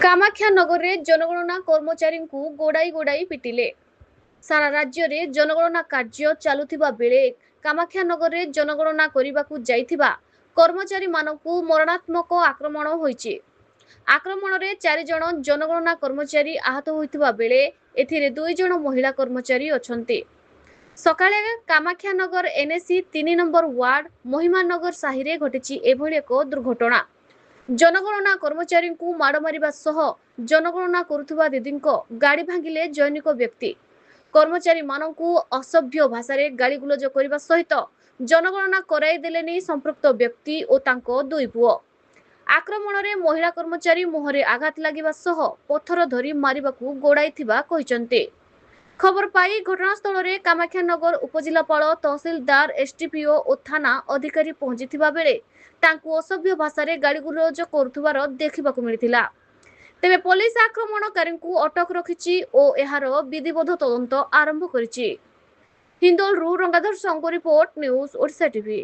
कामाख्यानगर रे जनगणना कर्मचारी को गोड़ाई गोड़ाई पिटिले। सारा राज्य रे जनगणना कार्य चालुथिबा बेले कामाख्यानगर रे जनगणना करिबाकू जाइथिबा कर्मचारी मानकू मरणात्मक आक्रमण होईछि। आक्रमण रे 4 जण जनगणना कर्मचारी आहत होइथिबा बेले एथिरे 2 जण महिला कर्मचारी अछंती। सकाळे कामाख्यानगर एनएसी 3 नंबर वार्ड महिमानगर साहि रे घटिछि एभଳି एक दुर्घटना। जनगणना कर्मचारी को माड़ मारिबा सह जनगणना करुथुबा दीदींको गाड़ी भांगिले जैनिक व्यक्ति। कर्मचारी मानकू असभ्य भाषा रे गाड़ी गुलज करबा सहित जनगणना कराई देलेनी संपृक्त व्यक्ति और तांको दुई पुओ। आक्रमण रे महिला कर्मचारी मुहरे आघात लागिबा सह पत्थर धरी मारिबाकू गोड़ाइथिबा कहिसंते। खबर पाई घटनास्थल रे कामाख्यानगर उपजिलापाल तहसीलदार एसटीपीओ और थाना अधिकारी पहुंचीथिबा बेले तांकू असभ्य भाषा रे गाड़ी गुलज करुथुबार देखिबाकू मिलिथिला। तेबे पुलिस आक्रमणकारी को अटक रखिछि और एहार विधिवत तदंत आरंभ करिछि। हिंदोल रु रंगाधर संघ रिपोर्ट न्यूज ओडिशा टीवी।